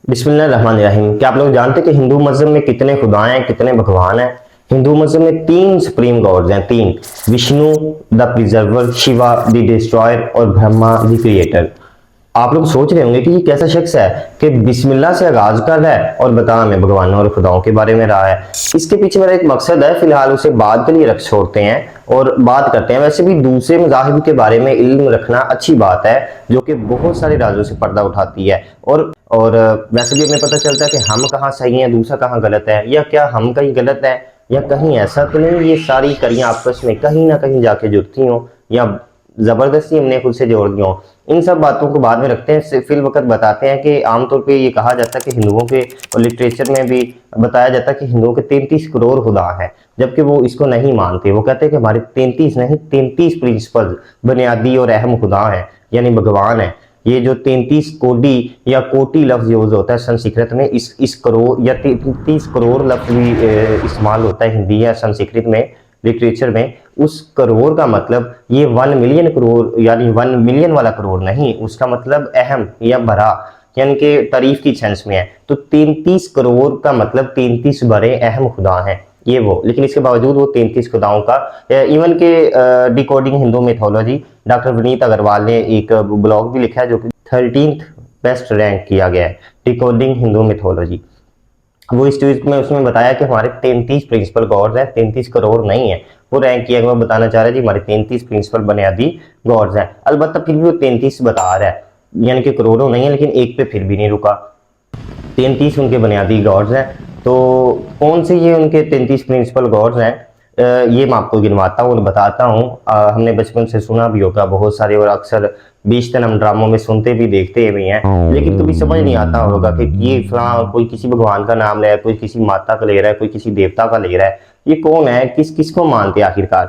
बिस्मिल्लाहिर्रहमानिर्रहीम। क्या आप लोग जानते हैं कि हिंदू मज़हब में कितने खुदा हैं, कितने भगवान हैं? हिंदू मज़हब में तीन सुप्रीम गॉड्स हैं, तीन। Vishnu the preserver, Shiva the destroyer और ब्रह्मा द क्रिएटर। आप लोग सोच रहे होंगे कि ये कैसा शख्स है कि बिस्मिल्लाह से आगाज कर रहा है और बता हमें भगवानों और खुदाओं के बारे में रहा है। इसके पीछे मेरा एक मकसद है, फिलहाल उसे बाद के लिए रख छोड़ते हैं और बात करते हैं। वैसे भी दूसरे मज़ाहिब के बारे में इल्म रखना अच्छी बात है, जो कि बहुत सारे राजों से पर्दा उठाती है। और वैसे भी हमें पता चलता है कि हम कहाँ सही हैं, दूसरा कहाँ गलत है, या क्या हम कहीं गलत हैं, या कहीं ऐसा तो नहीं ये सारी कड़ियाँ आपस में कहीं ना कहीं जाके जुड़ती हों, या जबरदस्ती हमने खुद से जोड़ दी हों। इन सब बातों को बाद में रखते हैं। फिल वक्त बताते हैं कि आमतौर पे ये कहा जाता है कि हिंदुओं के और लिटरेचर में भी बताया जाता है कि हिंदुओं के 33 करोड़ खुदा हैं, जबकि वो इसको नहीं मानते। वो कहते हैं कि हमारे 33 नहीं, 33 प्रिंसिपल बुनियादी और अहम खुदा हैं, यानी भगवान है। ये जो 33 कोटि या कोटि लफ्ज यूज होता है संस्कृत में, इस करोड़ या 33 करोड़ लफ्ज भी इस्तेमाल होता है हिंदी या संस्कृत में, लिटरेचर में। उस करोड़ का मतलब ये 1 मिलियन करोड़, यानी 1 मिलियन वाला करोड़ नहीं, उसका मतलब अहम या बड़ा, यानी कि तारीफ की सेंस में है। तो 33 करोड़ का मतलब 33 बड़े अहम खुदा हैं ये वो। लेकिन इसके बावजूद वो 33 खुदाओं का इवन के decoding Hindu mythology, doctor Vineet Agarwal ने एक ब्लॉग भी लिखा है जो कि 13th बेस्ट रैंक किया गया है, डिकोडिंग हिंदू मिथोलॉजी। वो इस ट्वीट में उसमें बताया कि हमारे 33 प्रिंसिपल गॉड्स हैं, 33 करोड़ नहीं है। वो रैंक किया, वो बताना चाह रहा है जी हमारे 33 प्रिंसिपल बुनियादी गॉड्स हैं। अलबत्ता फिर भी वो 33 बता रहा है, यानी कि करोड़ों नहीं है, लेकिन एक पे फिर भी नहीं रुका। 33 उनके बुनियादी गॉड्स हैं। तो कौन से ये उनके 33 प्रिंसिपल गॉड्स हैं, ये मैं आपको गिनवाता हूँ और बताता हूँ। हमने बचपन से सुना भी होगा बहुत सारे, और अक्सर बेशतर हम ड्रामों में सुनते भी देखते भी हैं, लेकिन कभी समझ नहीं आता होगा कि ये फलां कोई किसी भगवान का नाम ले रहा है, कोई किसी माता का ले रहा है, कोई किसी देवता का ले रहा है। ये कौन है, किसको मानते हैं आखिरकार?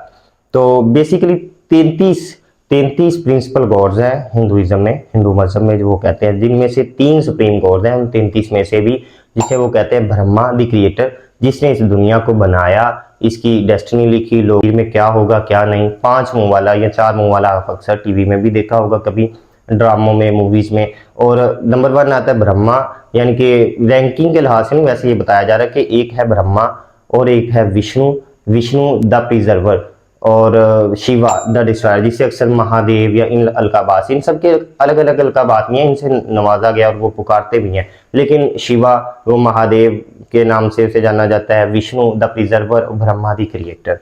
तो बेसिकली 33 प्रिंसिपल गॉड्स हैं हिंदुइज्म में, हिंदू मजहब में, जो वो कहते हैं, जिनमें से 3 सुप्रीम गॉड्स हैं उन 33 में से भी, जिसे वो कहते हैं ब्रह्मा द क्रिएटर, जिसने इस दुनिया को बनाया, इसकी डेस्टिनी लिखी, लोग में क्या होगा क्या नहीं। 5 मुंह वाला या 4 मुंह वाला आप अक्सर टीवी में भी देखा होगा, कभी ड्रामों में, मूवीज में। और नंबर 1 आता है ब्रह्मा, यानी कि रैंकिंग के लिहाज से नहीं, वैसे ये बताया जा रहा है कि एक है ब्रह्मा और एक है विष्णु, विष्णु द प्रिजर्वर, और शिवा द डिस्ट्रॉयर, जिसे अक्सर महादेव या इन अलकाबात से, इन सबके अलग अलग अलकाबात नहीं है, इनसे नवाजा गया और वो पुकारते भी हैं। लेकिन शिवा वो महादेव के नाम से उसे जाना जाता है, Vishnu the preserver, Brahma the creator,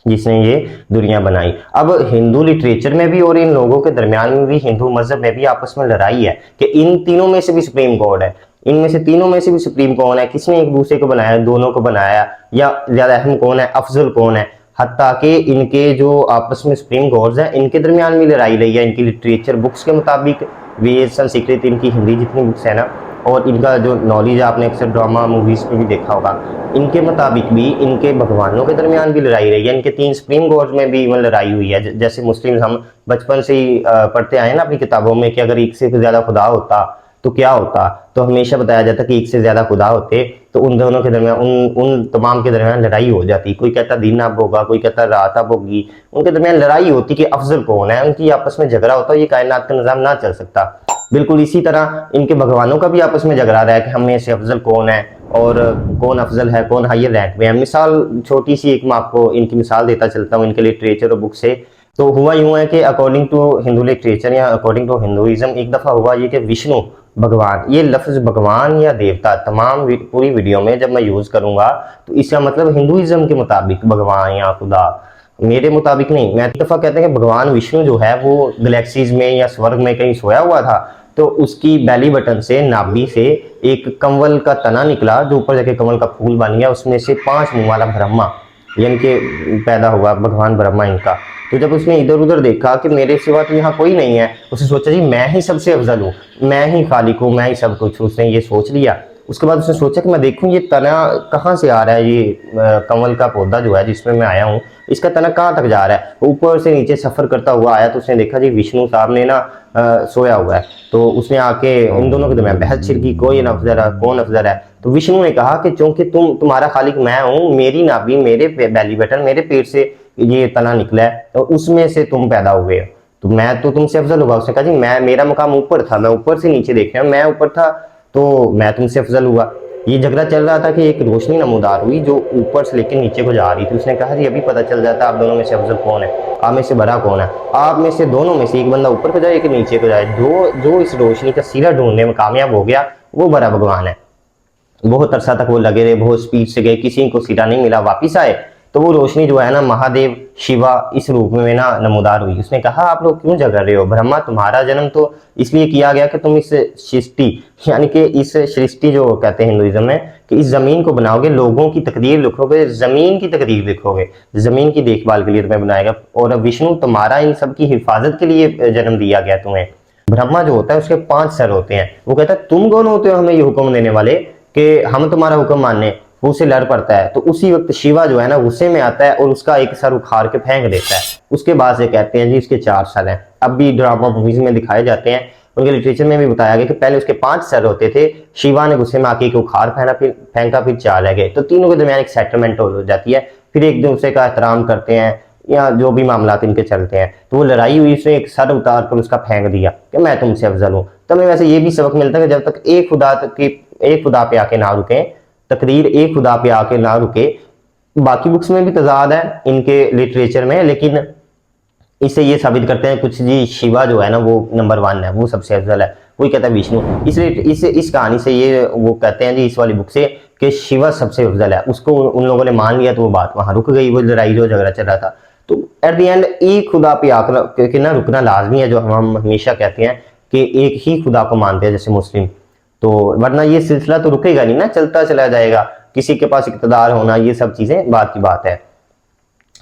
जिसने ये दुनिया बनाई। अब हिंदू लिटरेचर में भी और इन लोगों के दरमियान में भी, हिंदू मजहब में भी आपस में लड़ाई है कि इन तीनों में से भी सुप्रीम गॉड है, इनमें से तीनों में से भी सुप्रीम कौन है, किसने एक दूसरे को बनाया, दोनों को बनाया, या ज्यादा अहम कौन है, अफजल कौन है। हत्ता कि इनके जो आपस में सुप्रीम गॉड्स हैं, इनके दरमियान भी लड़ाई रही है। इनकी लिटरेचर बुक्स के मुताबिक, वेद संस्कृत, इनकी हिंदी जितनी बुक्स है ना, और इनका जो नॉलेज आपने अक्सर ड्रामा मूवीज में भी देखा होगा, इनके मुताबिक भी इनके भगवानों के दरमियान भी लड़ाई रही है। इनके 3 सुप्रीम गॉड्स में भी इवन लड़ाई हुई है। जैसे मुस्लिम हम बचपन से ही पढ़ते आए ना अपनी किताबों में कि अगर एक से ज्यादा खुदा होता तो क्या होता, तो हमेशा बताया जाता कि एक से ज्यादा खुदा होते तो उन दोनों के दरमियान, उन तमाम के दरमियान लड़ाई हो जाती। कोई कहता दिन अब होगा, कोई कहता रात अब होगी, उनके दरमियान लड़ाई होती कि अफजल कौन है, उनकी आपस में झगड़ा होता, ये कायनात का निजाम ना चल सकता। बिल्कुल इसी तरह इनके भगवानों का भी आपस में झगड़ा रहा है कि हमें से अफजल कौन है और कौन अफजल है, कौन हायर रैंक में है। मिसाल छोटी सी एक मैं आपको इनकी मिसाल देता चलता हूँ इनके लिटरेचर और बुक से। तो हुआ यूं है कि अकॉर्डिंग टू हिंदू लिटरेचर या अकॉर्डिंग टू हिंदुइज्म, एक दफा हुआ ये कि विष्णु भगवान, ये लफ्ज भगवान या देवता तमाम पूरी वीडियो में जब मैं यूज करूंगा तो इसका मतलब हिंदुइज्म के मुताबिक भगवान या खुदा, मेरे मुताबिक नहीं। मैं एक दफा कहते हैं कि भगवान विष्णु जो है वो गैलेक्सीज में या स्वर्ग में कहीं सोया हुआ था, तो उसकी बेली बटन से, नाभि से एक कंवल का तना निकला, जो ऊपर जाके कंवल का फूल बन गया। उसमें से 5 मुंह वाला ब्रह्मा, यानी कि पैदा हुआ भगवान ब्रह्मा इनका। तो जब उसने इधर उधर देखा कि मेरे सिवा तो यहाँ कोई नहीं है, उसने सोचा जी मैं ही सबसे अफजल हूँ, मैं ही खालिक हूँ, मैं ही सब कुछ। उसने ये सोच लिया। उसके बाद उसने सोचा कि मैं देखूं ये तना कहाँ से आ रहा है, ये कमल का पौधा जो है जिसमें मैं आया हूँ, इसका तना कहाँ तक जा रहा है। ऊपर से नीचे सफर करता हुआ आया, तो उसने देखा जी विष्णु साहब ने ना सोया हुआ है। तो उसने आके इन दोनों के दरमियान बहस छिड़की, कोई अफजल है, कौन अफजल है। तो विष्णु ने कहा कि चूंकि तुम्हारा खालिक मैं हूँ, मेरी नाभि, मेरे बेली बटन, मेरे पेट से ये तना निकला है, तो उसमें से तुम पैदा हुए, तो मैं तो तुमसे अफजल होगा। उसने कहा जी मैं, मेरा मुकाम ऊपर था, मैं ऊपर से नीचे देख रहा हूँ, मैं ऊपर था, तो मैं तुमसे अफजल हुआ। ये झगड़ा चल रहा था कि एक रोशनी नमूदार हुई जो ऊपर से लेकर नीचे को जा रही थी। उसने कहा जी अभी पता चल जाता आप दोनों में से अफजल कौन है, आप में से बड़ा कौन है। आप में से दोनों में से एक बंदा ऊपर को जाए एक नीचे को जाए, जो इस रोशनी का सिरा ढूंढने में कामयाब हो गया वो बड़ा भगवान है। बहुत अरसा तक वो लगे रहे, बहुत स्पीड से गए, किसी को सिरा नहीं मिला। वापिस आए तो वो रोशनी जो है ना महादेव शिवा इस रूप में ना नमूदार हुई। उसने कहा आप लोग क्यों झगड़ रहे हो, ब्रह्मा तुम्हारा जन्म तो इसलिए किया गया कि तुम इस सृष्टि यानी कि इस सृष्टि जो कहते हैं हिंदुइज्म में कि इस जमीन को बनाओगे, लोगों की तकदीर लिखोगे, जमीन की तकदीर लिखोगे, जमीन की देखभाल के लिए तुम्हें बनाएगा। और विष्णु तुम्हारा इन सब की हिफाजत के लिए जन्म दिया गया तुम्हें। ब्रह्मा जो होता है उसके 5 सर होते हैं। वो कहता है तुम कौन होते हो हमें ये हुक्म देने वाले कि हम तुम्हारा हुक्म माने। वो उसे लड़ पड़ता है तो उसी वक्त शिवा जो है ना गुस्से में आता है और उसका एक सर उखाड़ के फेंक देता है। उसके बाद से कहते हैं जी इसके 4 सर हैं। अब भी ड्रामा मूवीज में दिखाए जाते हैं, उनके लिटरेचर में भी बताया गया कि पहले उसके 5 सर होते थे, शिवा ने गुस्से में आके एक उखाड़ फेंका, फिर 4 रह गए। तो तीनों के दरमियान एक सेटलमेंट हो जाती है, फिर एक दूसरे का एहतराम करते हैं या जो भी मामला इनके चलते हैं। तो वो लड़ाई हुई, उसने एक सर उतार कर उसका फेंक दिया कि मैं तुमसे अफजल हूँ। तो हमें वैसे ये भी सबक मिलता है कि जब तक एक खुदा पे आके ना रुके, तकरीर एक खुदा पे आके ना रुके। बाकी बुक्स में भी तजाद है इनके लिटरेचर में, लेकिन इससे ये साबित करते हैं कुछ जी शिवा जो है ना वो नंबर 1 है, वो सबसे अफजल है। कोई कहता है विष्णु। इसलिए इस कहानी से ये वो कहते हैं जी इस वाली बुक से कि शिवा सबसे अफजल है। उसको उन लोगों ने मान लिया तो वो बात वहां रुक गई, वो लड़ाई जो झगड़ा चल रहा था। तो एट द एंड एक खुदा पे आकर ना रुकना लाजमी है, जो हम हमेशा कहते हैं कि एक ही खुदा को मानते हैं जैसे मुस्लिम। तो वरना ये सिलसिला तो रुकेगा नहीं ना, चलता चला जाएगा। किसी के पास इक़्तिदार होना ये सब चीजें बात की बात है।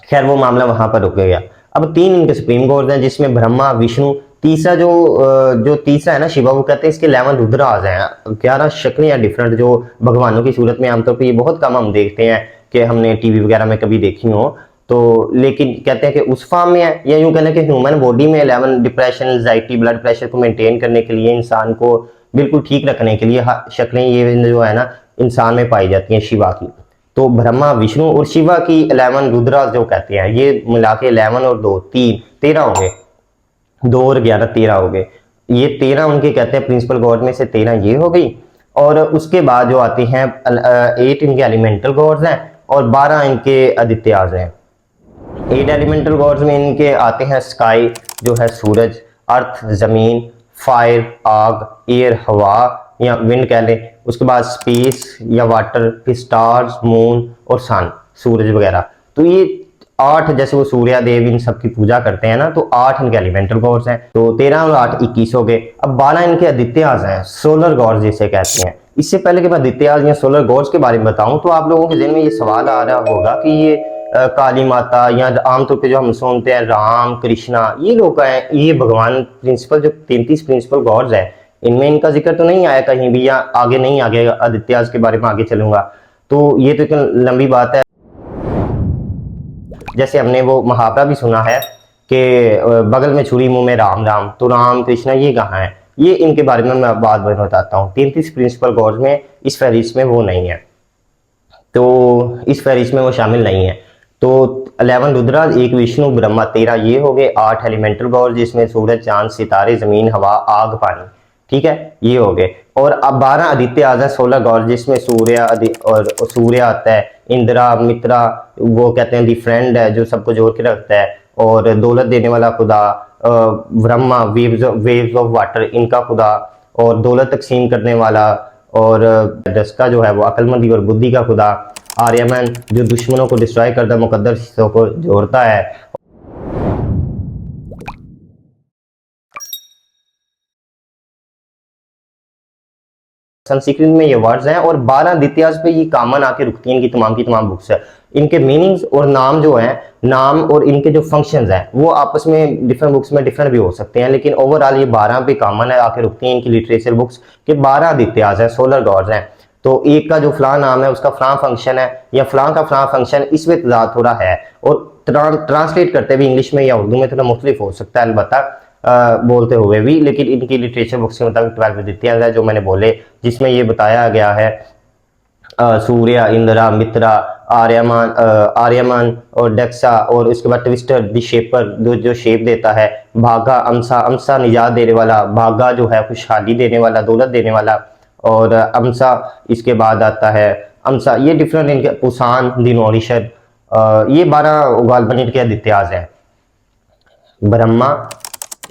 खैर वो मामला वहां पर रुक गया। अब 3 इनके सुप्रीम गॉड्स हैं जिसमें ब्रह्मा विष्णु, तीसरा जो तीसरा है ना शिवा, वो कहते हैं इसके 11 रुद्राज हैं, 11 शक्लें हैं डिफरेंट जो भगवानों की सूरत में आमतौर पर ये बहुत कम हम देखते हैं कि हमने टीवी वगैरह में कभी देखी हो। तो लेकिन कहते हैं कि उस फॉर्म में है, या यूं कहना कि ह्यूमन बॉडी में 11 डिप्रेशन, एंजाइटी, ब्लड प्रेशर को मेंटेन करने के लिए, इंसान को बिल्कुल ठीक रखने के लिए शक्लें ये जो है ना इंसान में पाई जाती हैं शिवा की। तो ब्रह्मा विष्णु और शिवा की 11 रुद्रास जो कहते हैं, ये मिला के 11 और 2 3 13 हो गए, 2 और 11 13 हो गए। ये 13 उनके कहते हैं प्रिंसिपल गॉड में से 13 ये हो गई। और उसके बाद जो आते हैं 8 इनके एलिमेंटल गॉड्स हैं और 12 इनके आदित्याज हैं। 8 एलिमेंटल गॉड्स में इनके आते हैं स्काई जो है सूरज, अर्थ जमीन, फायर आग, एयर हवा या विंड कह लें, उसके बाद स्पेस या वाटर, फिर स्टार्स, मून और सन सूरज वगैरह। तो ये 8 जैसे वो सूर्या देव इन सब की पूजा करते हैं ना, तो 8 इनके एलिमेंटल गॉड्स हैं। तो 13 और 8 21 हो गए। अब 12 इनके आदित्याज हैं, सोलर गॉड्स जिसे कहते हैं। इससे पहले कि मैं आदित्याज या सोलर गॉड्स के बारे में बताऊं तो आप लोगों के ज़हन में ये सवाल आ रहा होगा कि ये काली माता या आमतौर पे जो हम सुनते हैं राम कृष्णा, ये लोग हैं, ये भगवान प्रिंसिपल जो 33 प्रिंसिपल गॉड्स हैं, इनमें इनका जिक्र तो नहीं आया कहीं भी, या आगे नहीं आ गया। आदित्याज के बारे में आगे चलूंगा तो ये तो एक लंबी बात है। जैसे हमने वो मुहावरा भी सुना है कि बगल में छुरी मुंह में राम राम, तो राम कृष्णा ये कहाँ है, ये इनके बारे में मैं बात बताता हूँ। 33 प्रिंसिपल गॉड्स में इस फहरिस्त में वो नहीं है, तो इस फहरिस्त में वो शामिल नहीं है। तो 11 रुद्राज, 1 विष्णु, ब्रह्मा, 13 ये हो गए। 8 एलिमेंटल गॉड जिसमें सूरज चांद सितारे जमीन हवा आग पानी, ठीक है, ये हो गए। और अब 12 आदित्य आ जाए 16 गॉड जिसमें सूर्य आता है, इंद्रा मित्रा वो कहते हैं दी फ्रेंड है जो सबको जोड़ के रखता है, और दौलत देने वाला खुदा, ब्रह्मा वेव्स ऑफ वाटर इनका खुदा, और दौलत तकसीम करने वाला, और दस्का जो है वो अक्लमंदी और बुद्धि का खुदा, आर्यमन जो दुश्मनों को डिस्ट्रॉय करता है, मुकद्दर हिस्सों को जोड़ता है। संस्कृत में ये वर्ड्स हैं और 12 द्वितीयाज पे ये कॉमन आके रुकती हैं इनकी की तमाम बुक्स है। इनके मीनिंग्स और नाम जो हैं, नाम और इनके जो फंक्शंस हैं वो आपस में डिफरेंट बुक्स में डिफरेंट भी हो सकते हैं, लेकिन ओवरऑल ये 12 पे कॉमन है आके रुकती हैं इनकी लिटरेचर बुक्स के। 12 द्वितीयाज हैं, सोलर गॉड्स हैं। तो एक का जो फलां नाम है उसका फलां फंक्शन है, या फलां का फलां फंक्शन, इसमें तजाद थोड़ा है। और ट्रांसलेट करते भी इंग्लिश में या उर्दू में थोड़ा मुख्तलिफ हो सकता है अलबत्ता बोलते हुए भी, लेकिन इनकी लिटरेचर बुक्स के मुताबिक 12 द्वितीयाज है जो मैंने बोले, जिसमें ये बताया गया है सूर्य, इंद्रा, मित्रा, आर्यमन और डेक्सा, और उसके बाद ट्विस्टर द शेपर जो शेप देता है, भागा, अमसा निजात देने वाला, भागा जो है खुशहाली देने वाला, दौलत देने वाला, और अमसा, इसके बाद आता है अमसा, ये डिफरेंट इनके पुसान, दिनोरिशर, ये 12 गाल्बनिक के दित्याज हैं। ब्रह्मा,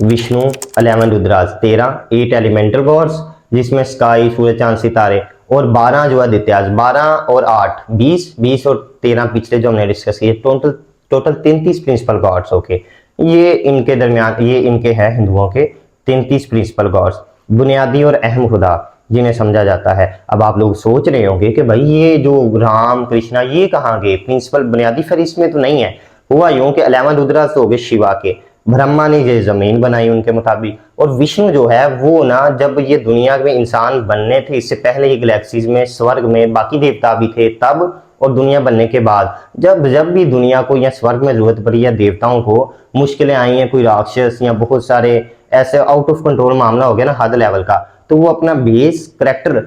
विष्णु, 11 रुद्राज, 13 8 एलिमेंटल गॉड्स जिसमें स्काई, सूरज, चांद, सितारे, और 12 जो है दित्याज, 12 और 8 20, 20 और 13 पिछले जो हमने डिस्कस किए, टोटल 33 प्रिंसिपल गॉड्स। ओके, ये इनके दरमियान, ये इनके हैं हिंदुओं के 33 प्रिंसिपल गॉड्स, बुनियादी और अहम खुदा जिन्हें समझा जाता है। अब आप लोग सोच रहे होंगे कि भाई ये जो राम कृष्णा ये कहाँ गए, प्रिंसिपल बुनियादी फहरिस्त में तो नहीं है। हुआ यूं कि 11 रुद्राज तो हो गए शिवा के, ब्रह्मा ने ये जमीन बनाई उनके मुताबिक, और विष्णु जो है वो ना जब ये दुनिया में इंसान बनने थे इससे पहले ये गैलेक्सीज में, स्वर्ग में बाकी देवता भी थे तब, और दुनिया बनने के बाद जब जब भी दुनिया को या स्वर्ग में जरूरत पड़ी या देवताओं को मुश्किलें आई हैं, कोई राक्षस या बहुत सारे ऐसे आउट ऑफ कंट्रोल मामला हो गया ना हद लेवल का, तो वो अपना बेस करेक्टर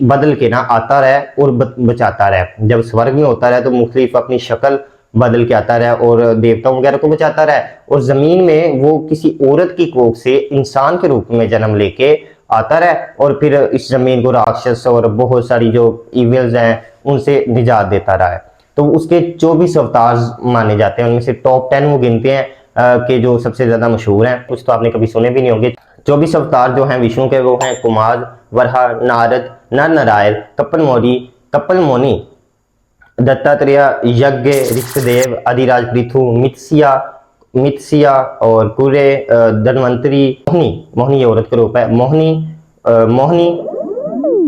बदल के ना आता रहे और बचाता रहे। जब स्वर्ग में होता रहे तो मुख्तलिफ अपनी शक्ल बदल के आता रहे और देवताओं वगैरह को बचाता रहे, और जमीन में वो किसी औरत की कोख से इंसान के रूप में जन्म लेके आता रहे, और फिर इस जमीन को राक्षस और बहुत सारी जो इविल्स हैं उनसे निजात देता रहा है। तो उसके 24 अवतार माने जाते हैं, उनमें से टॉप 10 वो गिनते हैं कि जो सबसे ज्यादा मशहूर हैं, कुछ तो आपने कभी सुने भी नहीं होंगे। 24 अवतार जो हैं विष्णु के वो हैं कुमार, वराह, नारद, नर नारायण, कपिल मुनि, दत्तात्रेय, यज्ञ, ऋषदेव, अधिराज पृथु, मित्सिया और पूरे धन्वंतरी, मोहिनी ये औरत का रूप है, मोहिनी,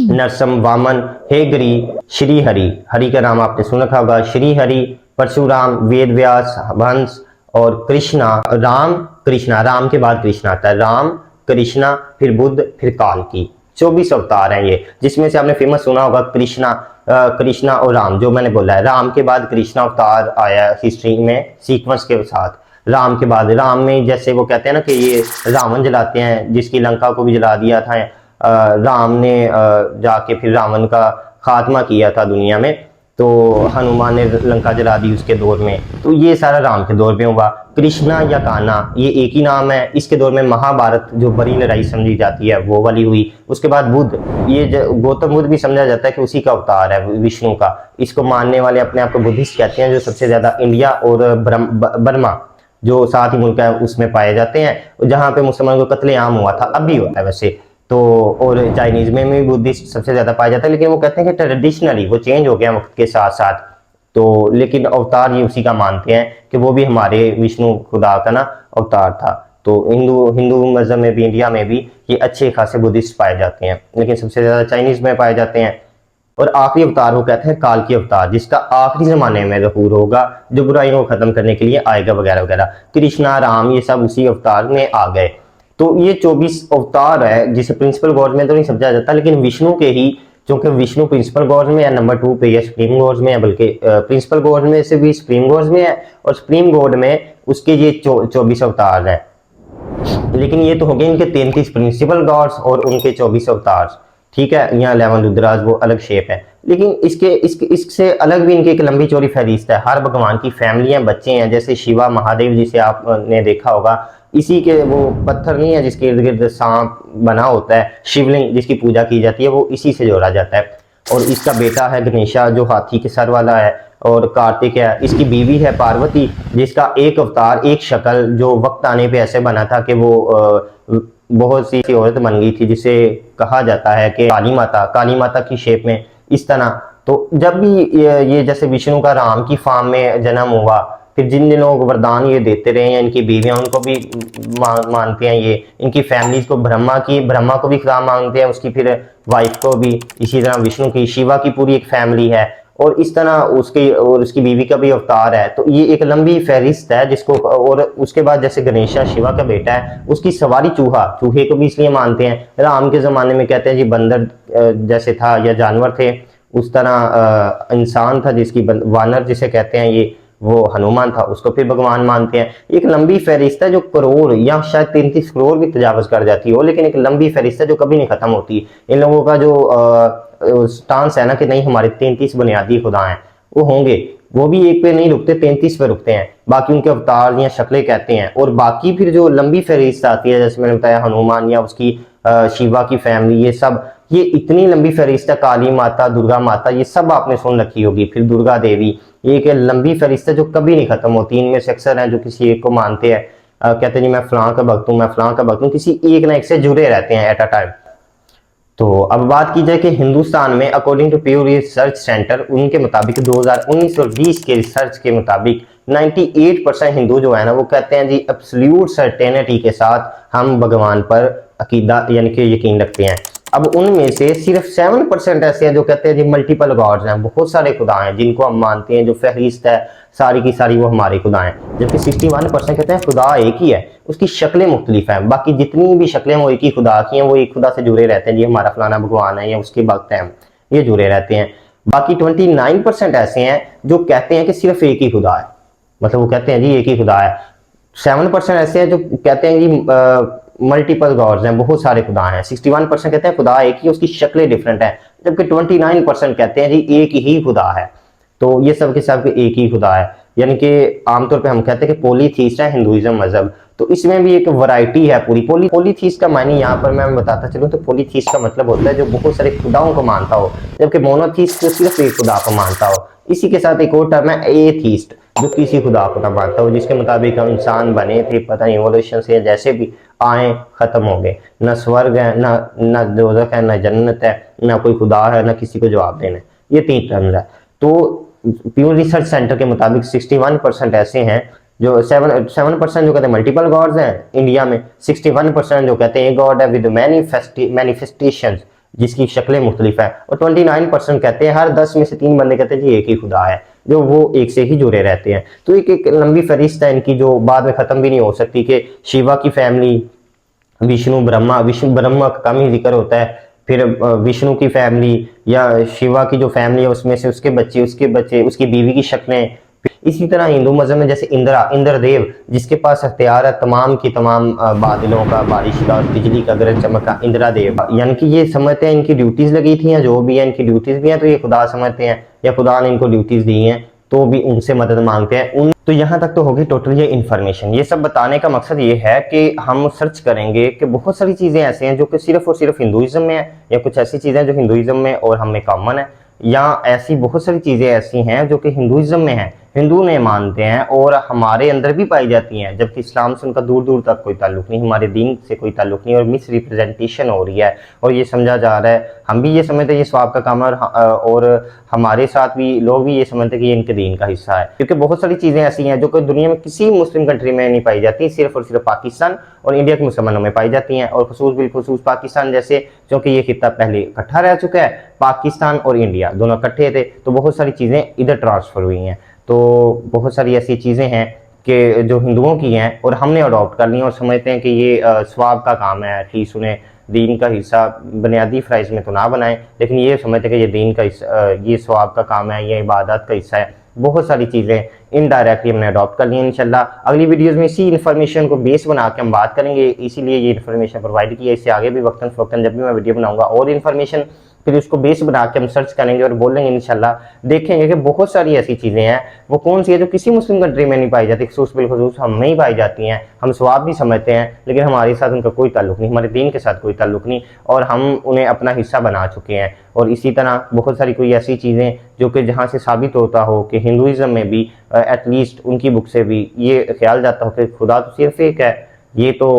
नरसम, वामन, हेगरी, श्री हरि का नाम आपने सुना होगा, श्री हरि, परशुराम, वेद व्यास, हंस, और कृष्णा, राम के बाद कृष्णा आता है, राम, कृष्णा, फिर बुद्ध, फिर काल की 24 अवतार हैं ये, जिसमें से आपने फेमस सुना होगा कृष्णा और राम, जो मैंने बोला है राम के बाद कृष्णा अवतार आया हिस्ट्री में सीक्वेंस के साथ। राम के बाद, राम में जैसे वो कहते हैं ना कि ये रावण जलाते हैं, जिसकी लंका को भी जला दिया था राम ने, जाके फिर रावण का खात्मा किया था दुनिया में, तो हनुमान ने लंका जला दी उसके दौर में, तो ये सारा राम के दौर में हुआ। कृष्णा या कान्हा ये एक ही नाम है, इसके दौर में महाभारत जो बड़ी लड़ाई समझी जाती है वो वाली हुई। उसके बाद बुद्ध, ये गौतम बुद्ध भी समझा जाता है कि उसी का अवतार है विष्णु का, इसको मानने वाले अपने आप को बुद्धिस्ट कहते हैं, जो सबसे ज्यादा इंडिया और बर्मा जो साथ ही मुल्क है उसमें पाए जाते हैं, जहाँ पे मुसलमानों को कत्लेआम हुआ था, अब भी होता है वैसे तो, और चाइनीज में भी बुद्धिस्ट सबसे ज्यादा पाया जाता है, लेकिन वो कहते हैं कि ट्रेडिशनली वो चेंज हो गया वक्त के साथ साथ, तो लेकिन अवतार ये उसी का मानते हैं कि वो भी हमारे विष्णु खुदा का ना अवतार था। तो हिंदू मजहब में भी, इंडिया में भी ये अच्छे खासे बुद्धिस्ट पाए जाते हैं, लेकिन सबसे ज्यादा चाइनीज में पाए जाते हैं। और आखिरी अवतार वो कहते हैं काल की अवतार, जिसका आखिरी जमाने में ज़हूर होगा, जो बुराइयों को खत्म करने के लिए आएगा वगैरह वगैरह। कृष्णा, राम, ये सब उसी अवतार में आ गए। तो ये 24 अवतार है, जिसे प्रिंसिपल गॉड में तो नहीं समझा जाता, लेकिन विष्णु के ही, क्योंकि विष्णु प्रिंसिपल गॉड में है, नंबर 2 पे या सुप्रीम गॉड में है, बल्कि प्रिंसिपल गॉड में से भी सुप्रीम गॉड में है, और सुप्रीम गॉड में उसके ये 24 अवतार हैं। लेकिन ये तो हो गए इनके 33 प्रिंसिपल गॉड्स और उनके 24 अवतार, ठीक है। यहाँ 11 रुद्राज वो अलग शेप है, लेकिन इससे अलग भी इनकी एक लंबी चौड़ी फहरिस्त है। हर भगवान की फैमिलियां, बच्चे हैं, जैसे शिवा महादेव जिसे आपने देखा होगा, इसी के वो पत्थर नहीं है जिसके इर्द गिर्द सांप बना होता है, शिवलिंग जिसकी पूजा की जाती है, वो इसी से जोड़ा जाता है। और इसका बेटा है गणेशा जो हाथी के सर वाला है, और कार्तिक है, इसकी बीवी है पार्वती जिसका एक अवतार, एक शक्ल जो वक्त आने पे ऐसे बना था कि वो बहुत सी औरत बन गई थी, जिसे कहा जाता है कि काली माता की शेप में इस तरह। तो जब भी ये जैसे विष्णु का राम की फॉर्म में जन्म हुआ, फिर जिन लोग वरदान ये देते रहे हैं, इनकी बीवियां उनको भी मानते हैं, ये इनकी फैमिलीज को, ब्रह्मा को भी खुदा मानते हैं, उसकी फिर वाइफ को भी, इसी तरह विष्णु की, शिवा की पूरी एक फैमिली है, और इस तरह उसकी बीवी का भी अवतार है। तो ये एक लंबी फहरिस्त है जिसको, और उसके बाद जैसे गणेशा शिवा का बेटा है, उसकी सवारी चूहे को भी इसलिए मानते हैं। राम के जमाने में कहते हैं जी बंदर जैसे था या जानवर थे, उस तरह इंसान था जिसकी वानर जिसे कहते हैं, ये वो हनुमान था, उसको फिर भगवान मानते हैं। एक लंबी फहरिस्त है जो करोड़ या शायद 33 करोड़ भी तजावज कर जाती हो, लेकिन एक लंबी फहरिस्त है जो कभी नहीं खत्म होती। इन लोगों का जो स्टांस है ना कि नहीं हमारे 33 बुनियादी खुदा हैं, वो होंगे, वो भी एक पे नहीं रुकते, 33 पे रुकते हैं। बाकी उनके अवतार या शक्लें कहते हैं, और बाकी फिर जो लंबी फहरिस्त आती है, जैसे मैंने बताया हनुमान या उसकी शिवा की फैमिली, ये सब, ये इतनी लंबी फहरिस्त है। काली माता, दुर्गा माता, ये सब आपने सुन रखी होगी। फिर दुर्गा देवी, ये एक लंबी फहरिस्त है जो कभी नहीं खत्म होती। इनमें से अक्सर हैं जो किसी एक को मानते हैं, कहते हैं जी मैं फलां का भक्त हूँ, मैं फलां का भक्त हूँ, किसी एक ना एक से जुड़े रहते हैं एट अ टाइम। तो अब बात की जाए कि हिंदुस्तान में according to Pew research center, उनके मुताबिक 2019 और 20 के रिसर्च के मुताबिक 98% हिंदू जो है ना वो कहते हैं जी एब्सोल्यूट सर्टेनिटी के साथ हम भगवान पर अकीदा यानी कि यकीन रखते हैं। अब उनमें से सिर्फ 7% ऐसे हैं जो कहते हैं जी मल्टीपल गॉड्स हैं, बहुत सारे खुदा हैं जिनको हम मानते हैं, जो फहरिस्त है सारी की सारी वो हमारे खुदा हैं। जबकि 61% कहते हैं खुदा एक ही है, उसकी शक्लें मुख्तलिफ हैं। बाकी जितनी भी शक्लें वो एक ही खुदा की हैं, वो एक खुदा से जुड़े रहते हैं, जी हमारा फलाना भगवान है या उसके भक्त हैं, ये जुड़े रहते हैं। बाकी 29% ऐसे हैं जो कहते हैं कि सिर्फ एक ही खुदा है, मतलब वो कहते हैं जी एक ही खुदा है। 7% ऐसे हैं जो कहते हैं जी मल्टीपल गॉड्स हैं, बहुत सारे खुदा हैं। 61% कहते हैं खुदा एक ही, उसकी शक्लें डिफरेंट हैं। जबकि 29% कहते हैं जी एक ही खुदा है। तो ये सब के सब एक ही खुदा है, यानी कि आमतौर पे हम कहते हैं कि पॉलीथीस्ट है हिंदुइज्म मजहब। तो इसमें भी एक वैरायटी है पूरी। पॉलीथीस्ट का मायने यहाँ पर मैं बताता चलूँ तो पॉलीथीस्ट का मतलब होता है जो बहुत सारे खुदाओं को मानता हो, जबकि मोनोथीस्ट जो सिर्फ एक खुदा को मानता हो। इसी के साथ एक और टर्म है एथीस्ट, जो किसी खुदा को ना मानता हो, जिसके मुताबिक हम इंसान बने थे, पता नहीं इवोल्यूशन से जैसे भी आए खत्म हो गए, न स्वर्ग है, न दोज़ख है, न जन्नत है, न कोई खुदा है, न किसी को जवाब देना है। ये 3 टर्म्स है। तो प्यू रिसर्च सेंटर के मुताबिक 61% ऐसे हैं जो 7% जो कहते हैं मल्टीपल गॉड्स हैं इंडिया में, 61% जो कहते हैं एक गॉड है विद मैनिफेस्टेशंस, जिसकी शक्लें मुख्तलिफ है, और 29% कहते हैं, हर 10 में से 3 बंदे कहते हैं जी एक ही खुदा है, जो वो एक से ही जुड़े रहते हैं। तो एक लंबी फहरिस्त है इनकी जो बाद में खत्म भी नहीं हो सकती, कि शिवा की फैमिली, विष्णु ब्रह्मा का कम ही जिक्र होता है, फिर विष्णु की फैमिली या शिवा की जो फैमिली है उसमें से उसके बच्चे, उसकी बीवी की शक्लें। इसी तरह हिंदू मजहब में जैसे इंद्रदेव, जिसके पास अख्तियार है तमाम की तमाम बादलों का, बारिश का और बिजली का, गरज चमक का, इंद्रदेव, यानी कि ये समझते हैं इनकी ड्यूटीज लगी थी या जो भी है इनकी ड्यूटीज भी हैं, तो ये खुदा समझते हैं या खुदा ने इनको ड्यूटीज दी हैं, तो भी उनसे मदद मांगते हैं। तो यहाँ तक तो होगी टोटल ये इन्फॉर्मेशन। ये सब बताने का मकसद ये है कि हम सर्च करेंगे कि बहुत सारी चीज़ें ऐसे हैं जो कि सिर्फ और सिर्फ हिंदुइज्म में है, या कुछ ऐसी चीज़ें जो हिंदुइज्म में और हम में कॉमन है, या ऐसी बहुत सारी चीज़ें ऐसी हैं जो कि हिंदुइज्म में है, हिंदू ने मानते हैं और हमारे अंदर भी पाई जाती हैं, जबकि इस्लाम से उनका दूर दूर तक कोई ताल्लुक नहीं, हमारे दीन से कोई ताल्लुक नहीं, और मिस रिप्रेजेंटेशन हो रही है और ये समझा जा रहा है, हम भी ये समझते हैं ये स्वाब का काम है, और हमारे साथ भी लोग भी ये समझते हैं कि ये इनके दीन का हिस्सा है। क्योंकि बहुत सारी चीज़ें ऐसी हैं जो कि दुनिया में किसी मुस्लिम कंट्री में नहीं पाई जाती, सिर्फ और सिर्फ पाकिस्तान और इंडिया के मुसलमानों में पाई जाती हैं, और खसूस बिलखसूस पाकिस्तान जैसे, क्योंकि ये खिता पहले इकट्ठा रह चुका है, पाकिस्तान और इंडिया दोनों इकट्ठे थे, तो बहुत सारी चीज़ें इधर ट्रांसफ़र हुई हैं। तो बहुत सारी ऐसी चीज़ें हैं कि जो हिंदुओं की हैं और हमने अडॉप्ट कर ली और समझते हैं कि ये स्वाब का काम है, एटलीस्ट उन्हें दीन का हिस्सा बुनियादी फ़राइज़ में तो ना बनाएं, लेकिन ये समझते हैं कि ये दीन का हिस्सा, ये स्वाब का काम है, ये इबादत का हिस्सा है। बहुत सारी चीज़ें इनडायरेक्टली हमने अडॉप्ट कर ली हैं। इंशाल्लाह अगली वीडियोस में इसी इन्फॉर्मेशन को बेस बना के हम बात करेंगे, इसीलिए ये इन्फॉर्मेशन प्रोवाइड की है। इससे आगे भी वक्तन फ़वक्तन जब भी मैं वीडियो बनाऊंगा और इन्फॉर्मेशन, फिर उसको बेस बना के हम सर्च करेंगे और बोलेंगे इंशाल्लाह, देखेंगे कि बहुत सारी ऐसी चीज़ें हैं, वो कौन सी है जो किसी मुस्लिम कंट्री में नहीं पाई जाती, खसूस बिलखसूस हम में ही पाई जाती हैं। हम स्वाब भी समझते हैं, लेकिन हमारे साथ उनका कोई ताल्लुक नहीं, हमारे दीन के साथ कोई ताल्लुक नहीं, और हम उन्हें अपना हिस्सा बना चुके हैं। और इसी तरह बहुत सारी कोई ऐसी चीज़ें जो कि जहाँ से साबित होता हो कि हिंदुइज़्म में भी एटलीस्ट उनकी बुक से भी ये ख्याल जाता हो कि खुदा तो सिर्फ एक है, ये तो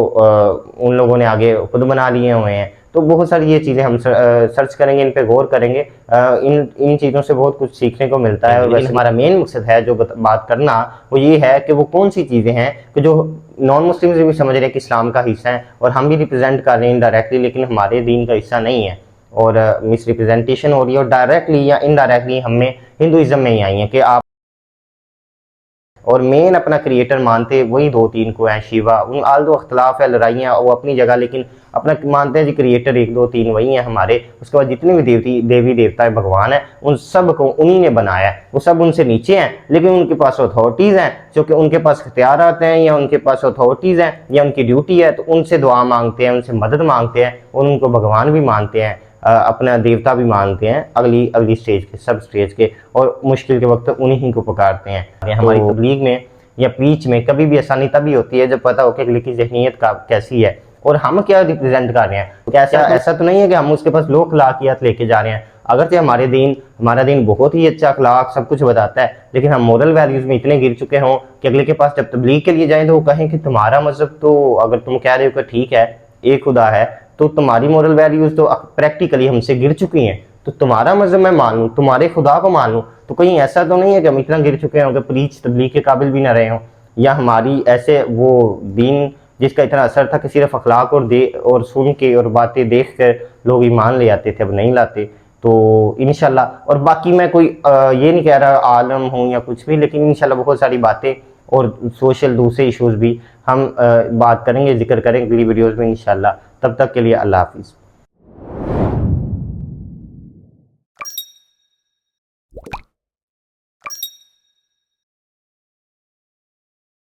उन लोगों ने आगे खुद बना लिए हुए हैं। तो बहुत सारी ये चीज़ें हम सर्च करेंगे, इन पे गौर करेंगे, इन चीज़ों से बहुत कुछ सीखने को मिलता है। और वैसे हमारा मेन मकसद है जो बात करना, वो ये है कि वो कौन सी चीज़ें हैं कि जो नॉन मुस्लिम भी समझ रहे हैं कि इस्लाम का हिस्सा है, और हम भी रिप्रेजेंट कर रहे हैं डायरेक्टली, लेकिन हमारे दीन का हिस्सा नहीं है, और मिस रिप्रेजेंटेशन हो रही है, और डायरेक्टली या इनडायरेक्टली हमें हिंदुइज्म में ही आई है कि आप, और मेन अपना क्रिएटर मानते वही 2-3 को है, शिवा, उन आल दो अख्तलाफ है, लड़ाइयाँ वो अपनी जगह, लेकिन अपना मानते हैं जी क्रिएटर 1-2-3 वही हैं हमारे। उसके बाद जितने भी देवी देवता भगवान है, उन सब को उन्हीं ने बनाया है, वो सब उनसे नीचे हैं, लेकिन उनके पास अथॉरिटीज़ हैं, क्योंकि उनके पास इख्तियार आते हैं या उनके पास अथॉरिटीज़ हैं या उनकी ड्यूटी है, तो उनसे दुआ मांगते हैं, उनसे मदद मांगते हैं, और उनको भगवान भी मानते हैं, अपना देवता भी मानते हैं, अगली स्टेज के, सब स्टेज के, और मुश्किल के वक्त उन्हीं को पुकारते हैं। हमारी तबलीग में या प्रीच में कभी भी आसानी तभी होती है जब पता हो कि अगले की ज़हनीत का कैसी है, और हम क्या रिप्रेजेंट कर रहे हैं। कैसा ऐसा तो नहीं है कि हम उसके पास लो अखलाकियात लेके जा रहे हैं। अगर से हमारा दीन बहुत ही अच्छा अखलाक सब कुछ बताता है, लेकिन हम मोरल वैल्यूज में इतने गिर चुके हों कि अगले के पास जब तबलीग के लिए जाएं तो वो कहें कि तुम्हारा मजहब तो, अगर तुम कह रहे हो कि ठीक है एक खुदा है, तो तुम्हारी मोरल वैल्यूज तो प्रैक्टिकली हमसे गिर चुकी हैं, तो तुम्हारा मजहब मैं मान लूँ, तुम्हारे खुदा को मान लूँ। तो कहीं ऐसा तो नहीं है कि हम इतना गिर चुके हों कि प्रीच तबलीग के काबिल भी ना रहे हों, या हमारी ऐसे वो दीन जिसका इतना असर था कि सिर्फ अखलाक और सुन के और बातें देख कर लोग ईमान ले आते थे, अब नहीं लाते। तो इंशाल्लाह, और बाकी मैं कोई ये नहीं कह रहा आलम हूँ या कुछ भी, लेकिन इंशाल्लाह बहुत सारी बातें और सोशल दूसरे इश्यूज भी हम बात करेंगे, जिक्र करेंगे अगली वीडियोज़ में इंशाल्लाह। तब तक के लिए अल्लाह हाफिज़।